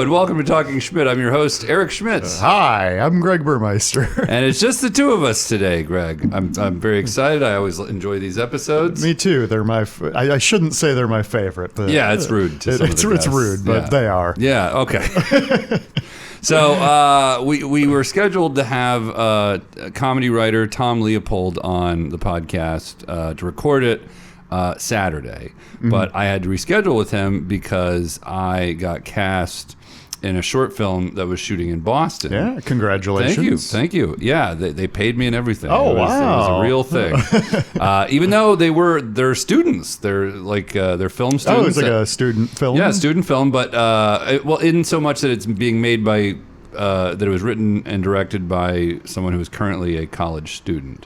and welcome to Talking Schmidt. I'm your host, Eric Schmidt. Hi, I'm Greg Burmeister. And it's just the two of us today, Greg. I'm very excited. I always enjoy these episodes. Me too. They're I shouldn't say they're my favorite. But yeah, it's rude to some of the It's rude, but they are. Yeah, okay. So we were scheduled to have comedy writer Tom Leopold on the podcast to record it Saturday. But I had to reschedule with him because I got cast in a short film that was shooting in Boston. Yeah, congratulations. Thank you. Yeah, they paid me and everything. Oh, wow. It was a real thing. Even though they're students. They're they're film students. Oh, it's like a student film? Yeah, student film, but in so much that it's being made by, that it was written and directed by someone who is currently a college student.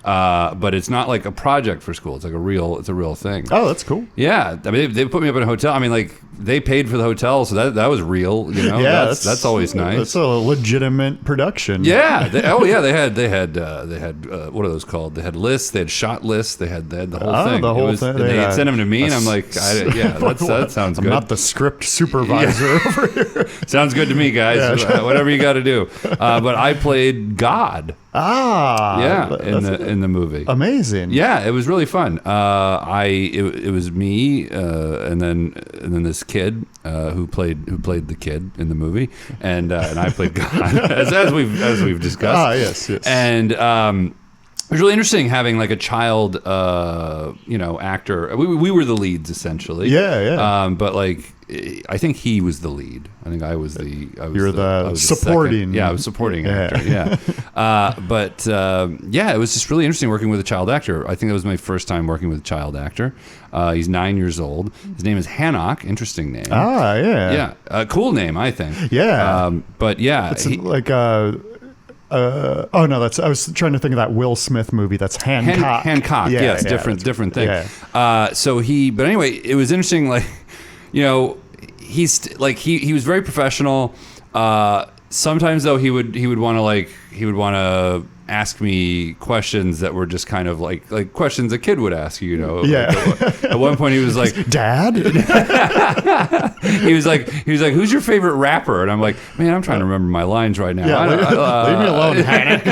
But it's not like a project for school. It's like a real thing. Oh, that's cool. Yeah, I mean they put me up in a hotel. I mean, like they paid for the hotel, so that was real. You know, yeah, that's always nice. That's a legitimate production. Yeah. They had what are those called? They had lists. They had shot lists. They had the whole thing. The whole thing. They had sent them to me, and I'm like, that sounds good. I'm not the script supervisor over here. Sounds good to me, guys. Yeah. Whatever you got to do. But I played God. Yeah, in the movie. Amazing. Yeah, it was really fun. It was me and then this kid who played the kid in the movie, and I played God as we've discussed. Yes. And it was really interesting having like a child actor. We were the leads essentially. Yeah. But like I think he was the lead. I think I was the. You're the supporting. I was supporting actor. Yeah. But it was just really interesting working with a child actor. I think that was my first time working with a child actor. He's 9 years old. His name is Hanok. Interesting name. Yeah. Yeah. Cool name, I think. Yeah. But yeah, it's I was trying to think of that Will Smith movie. That's Hancock. Hancock. Yeah, yes, different thing. Yeah. But anyway, it was interesting. Like, he's like he was very professional. Sometimes though he would want to ask me questions that were just kind of like questions a kid would ask you. Yeah. Like, at one point he was like, Dad. he was like, who's your favorite rapper? And I'm like, man, I'm trying to remember my lines right now. Yeah, leave me alone, Hank.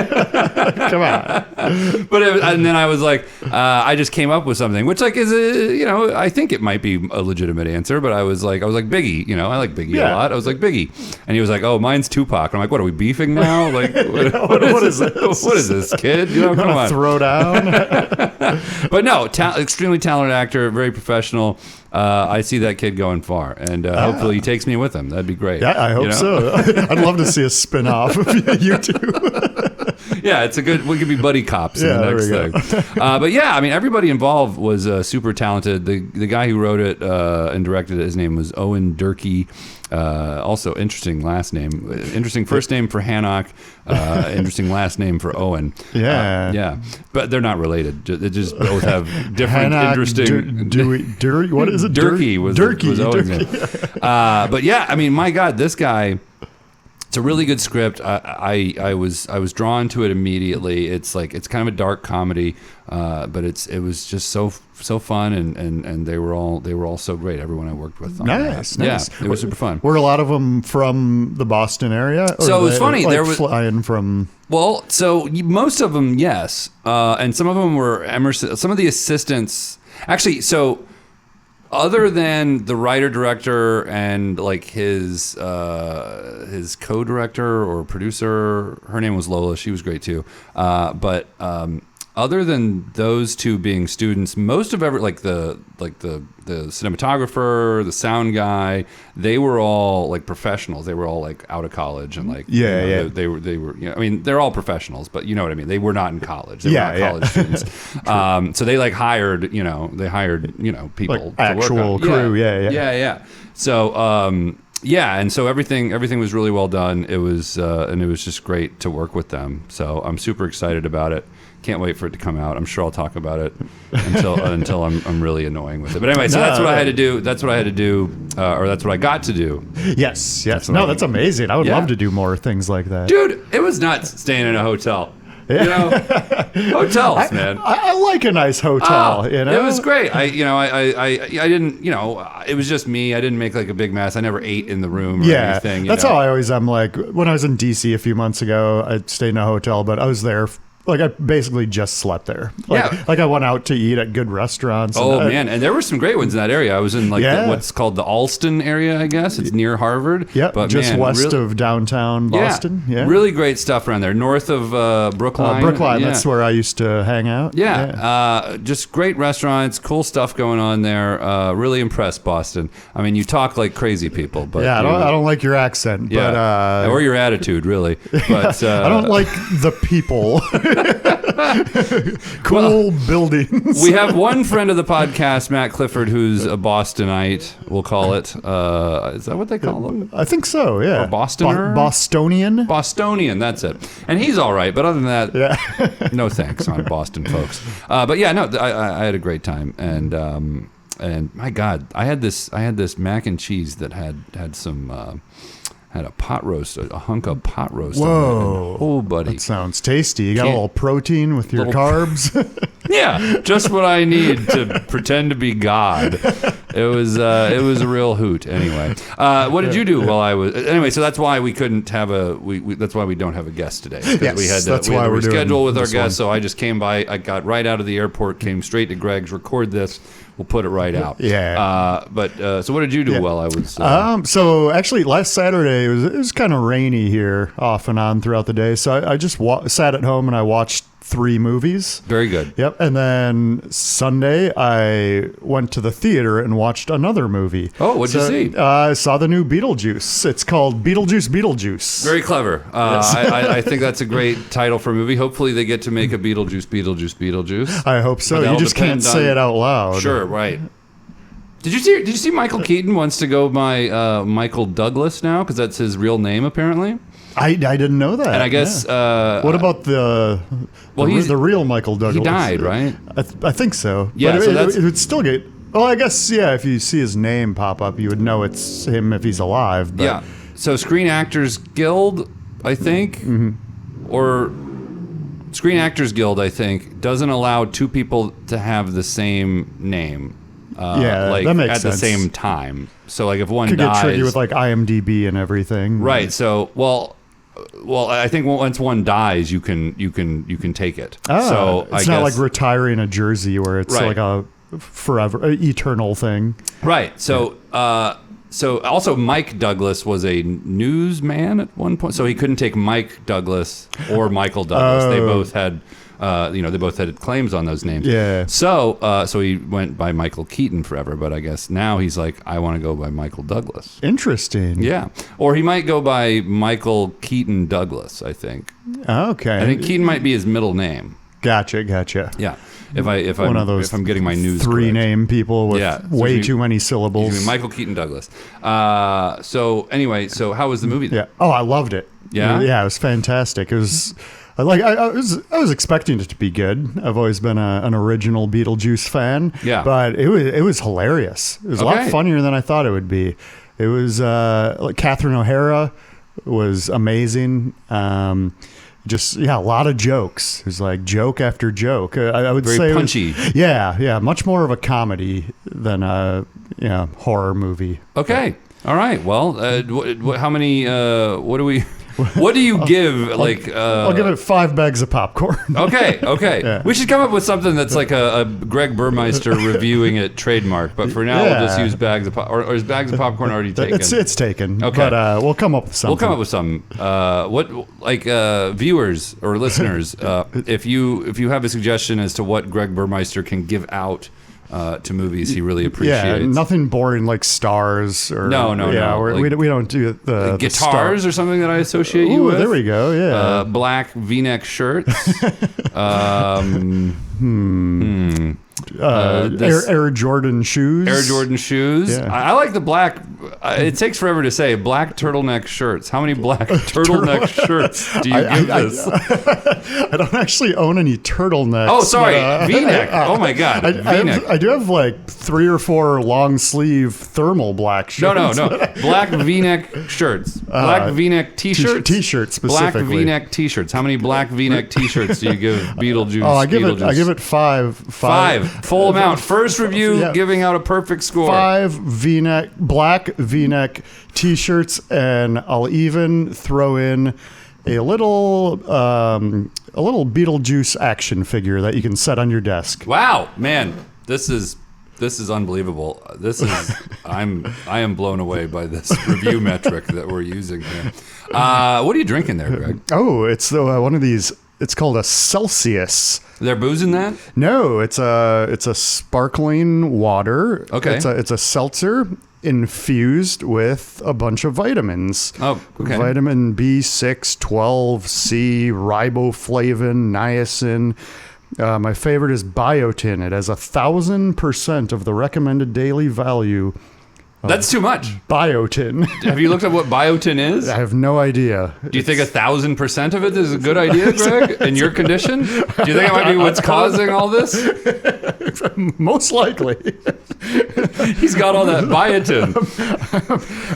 Come on. And then I was like, I just came up with something, which like is I think it might be a legitimate answer, but I was like Biggie. I like Biggie a lot. I was like Biggie, and he was like, oh, mine's Tupac. I'm like, what are we beefing now? Like, what is this? What is this, kid? Come on. Throw down. But no, extremely talented actor, very professional. I see that kid going far, and hopefully he takes me with him. That'd be great. Yeah, I hope so. I'd love to see a spin-off of you two. Yeah, we could be buddy cops in the next thing. But yeah, I mean, everybody involved was super talented. The guy who wrote it and directed it, his name was Owen Durkee. Also interesting last name. Interesting first name for Hanok. Interesting last name for Owen. Yeah. But they're not related. They just both have different Hanok, interesting. what is it? Durkee was Owen's name. But yeah, I mean, my God, this guy. It's a really good script. I was drawn to it immediately. It's kind of a dark comedy, but it was just so fun, and they were all so great. Everyone I worked with. Nice. Yeah, it was super fun. Were a lot of them from the Boston area? So it was funny. Like there was flying from. Well, so most of them, yes, and some of them were Emerson. Some of the assistants, actually. So. Other than the writer-director and like his co-director or producer, her name was Lola. She was great too. But other than those two being students, most of the cinematographer, the sound guy, they were all like professionals. They were all like out of college and like they were I mean, they're all professionals, but you know what I mean. They were not in college. They were not college students. So they like hired people like to actual work on. crew. Yeah. So and so everything was really well done. It was and it was just great to work with them. So I'm super excited about it. Can't wait for it to come out. I'm sure I'll talk about it until I'm really annoying with it. But anyway, so that's what I had to do. That's what I had to do, or that's what I got to do. Yes. That's amazing. I would love to do more things like that. Dude, it was nuts staying in a hotel. You know, hotels, man. I like a nice hotel. You know, It was great. I didn't, it was just me. I didn't make like a big mess. I never ate in the room or anything. That's how I always am. Like when I was in DC a few months ago, I stayed in a hotel, but I was there. Like I basically just slept there. Like I went out to eat at good restaurants. Oh man, and there were some great ones in that area. I was in what's called the Alston area, I guess. It's near Harvard. Yep, but just west of downtown Boston. Yeah, really great stuff around there. North of Brookline. Brookline, that's where I used to hang out. Yeah. Just great restaurants, cool stuff going on there. Really impressed, Boston. I mean, you talk like crazy people, but I don't like your accent, but or your attitude, really. But I don't like the people. Cool buildings. We have one friend of the podcast, Matt Clifford, who's a Bostonite, we'll call it. Is that what they call them? I think so, yeah. Or Bostoner? Bostonian, that's it. And he's all right, but other than that, no thanks on Boston folks. But yeah, no, I had a great time, and my God, I had this mac and cheese that had some. Had a pot roast, a hunk of pot roast. Whoa. Oh, buddy. That sounds tasty. You got a little protein with your carbs. Yeah, just what I need to pretend to be God. It was a real hoot. Anyway, what did you do while I was? Anyway, so that's why we couldn't have that's why we don't have a guest today. Yes, we had that's to why we're reschedule with our this guest. one. So I just came by. I got right out of the airport, came straight to Greg's, record this. We'll put it right out. Yeah. So what did you do while I was? So actually, last Saturday it was kind of rainy here, off and on throughout the day. So I just sat at home and I watched 3 movies. Very good. Yep. And then Sunday I went to the theater and watched another movie. Oh, what'd you see? I saw the new Beetlejuice. It's called Beetlejuice. Very clever. Yes. I think that's a great title for a movie. Hopefully they get to make a Beetlejuice. I hope so. You just can't say it out loud. Sure, right. Did you see Michael Keaton wants to go by Michael Douglas now because that's his real name apparently? I didn't know that. And I guess what about the real Michael Douglas? He died, right? I think so. Yeah, but so it would still get. Well, I guess if you see his name pop up, you would know it's him if he's alive. But. Yeah. So Screen Actors Guild, I think, or Screen Actors Guild, I think, doesn't allow 2 people to have the same name. That makes at sense. the same time. So like if one could dies, get tricky with like IMDb and everything. Right. So well, I think once one dies, you can take it. So it's not like retiring a jersey where it's like a forever, eternal thing. Right. So also Mike Douglas was a newsman at one point, so he couldn't take Mike Douglas or Michael Douglas. They both had. They both had claims on those names. Yeah. So he went by Michael Keaton forever, but I guess now he's like, I want to go by Michael Douglas. Interesting. Yeah. Or he might go by Michael Keaton Douglas, I think. Okay. I think Keaton might be his middle name. Gotcha. Yeah. If I'm getting my news 3 correct. Name people with way too many syllables. Michael Keaton Douglas. So how was the movie then? Yeah. Oh, I loved it. Yeah? Yeah, it was fantastic. It was like I was expecting it to be good. I've always been an original Beetlejuice fan. Yeah. But it was hilarious. It was a lot funnier than I thought it would be. It was like Catherine O'Hara was amazing. A lot of jokes. It was like joke after joke. I would Very say punchy. Yeah, much more of a comedy than a horror movie. Okay. All right. Well, how many? What do you give? I'll give it 5 bags of popcorn. Okay. Yeah. We should come up with something that's like a Greg Burmeister reviewing it trademark. But for now, we'll just use bags of popcorn. Or is bags of popcorn already taken? It's taken. Okay. But we'll come up with something. We'll come up with some. Viewers or listeners, if you have a suggestion as to what Greg Burmeister can give out to movies he really appreciates. Yeah, nothing boring like stars or no. We don't do the guitars the or something that I associate you with. There we go. Yeah, black V-neck shirts. Air Jordan shoes. Air Jordan shoes. Yeah. I like the black it takes forever to say black turtleneck shirts. How many black turtleneck shirts do you give this? I don't actually own any turtlenecks. Oh, sorry, V-neck. Oh my God, V-neck. I do have like 3 or 4 long sleeve thermal black shirts. No. Black V-neck shirts. Black V-neck T-shirts. T-shirts specifically. Black V-neck T-shirts. How many black V-neck T-shirts do you give Beetlejuice? Oh, I give it 5. 5. Full amount. First review, giving out a perfect score. 5 V-neck, black V-neck T-shirts, and I'll even throw in a little Beetlejuice action figure that you can set on your desk. Wow, man, this is unbelievable. I am blown away by this review metric that we're using here. What are you drinking there, Greg? Oh, it's one of these. It's called a Celsius. They're boozing that? No, it's a sparkling water. Okay. It's a seltzer infused with a bunch of vitamins. Oh, okay. Vitamin B6, 12, C, riboflavin, niacin. My favorite is biotin. It has 1,000% of the recommended daily value. That's too much. Biotin. Have you looked at what biotin is? I have no idea. Do you think 1,000% of it is a good idea, Greg, in your condition? Do you think it might be what's causing all this? Most likely. He's got all that biotin.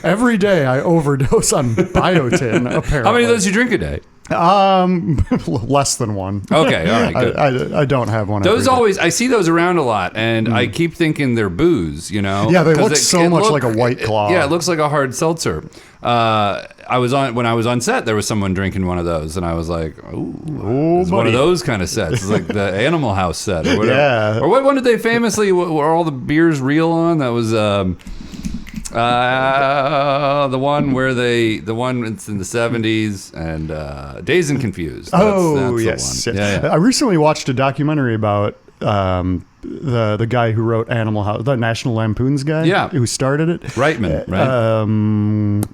Every day I overdose on biotin, apparently. How many of those do you drink a day? Less than 1. Okay, all right, good. I don't have one. Those always, I see those around a lot, and I keep thinking they're booze, you know? Yeah, they look so much like a White Claw. Yeah, it looks like a hard seltzer. When I was on set, there was someone drinking one of those, and I was like, "Ooh, it's one of those kind of sets." It's like the Animal House set, or whatever. Yeah. Or what one did they famously? Were all the beers real on? That was the one it's in the 70s and Dazed and Confused. That's yes. The one. Yeah. I recently watched a documentary about the guy who wrote Animal House, the National Lampoon's guy. Yeah. Who started it. Reitman, right?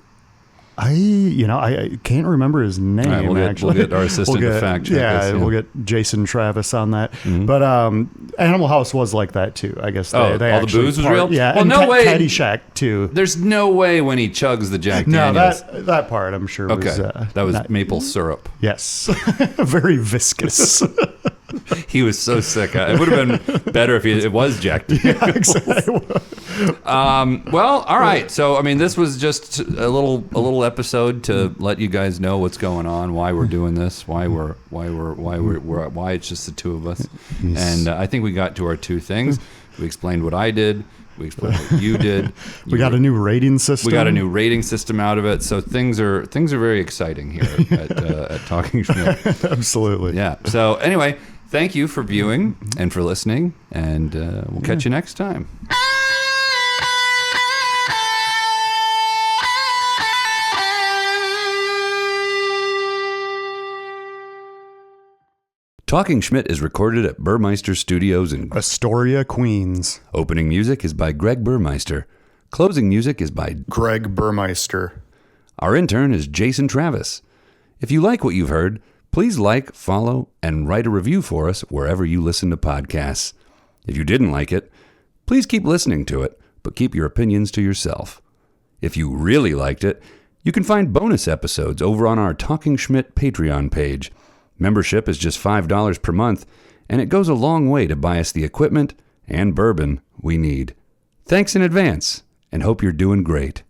I can't remember his name. Right, we'll get our assistant to fact check us. We'll get Jason Travis on that. Mm-hmm. But Animal House was like that too. I guess they all the actually booze was real. Yeah, well, and no way. Caddyshack too. There's no way when he chugs the Jack No, Daniels. that part I'm sure was that was maple syrup. Yes, very viscous. He was so sick. It would have been better if it was Jack Daniels. Yeah, exactly. Well, all right. So, I mean, this was just a little episode to let you guys know what's going on, why we're doing this, why it's just the two of us. Yes. And I think we got to our 2 things. We explained what I did. We explained what you did. We got a new rating system. We got a new rating system out of it. So things are very exciting here at Talking Schmidt. Absolutely. Yeah. So anyway, thank you for viewing and for listening, and we'll catch you next time. Talking Schmidt is recorded at Burmeister Studios in Astoria, Queens. Opening music is by Greg Burmeister. Closing music is by Greg Burmeister. Our intern is Jason Travis. If you like what you've heard, please like, follow, and write a review for us wherever you listen to podcasts. If you didn't like it, please keep listening to it, but keep your opinions to yourself. If you really liked it, you can find bonus episodes over on our Talking Schmidt Patreon page. Membership is just $5 per month, and it goes a long way to buy us the equipment and bourbon we need. Thanks in advance, and hope you're doing great.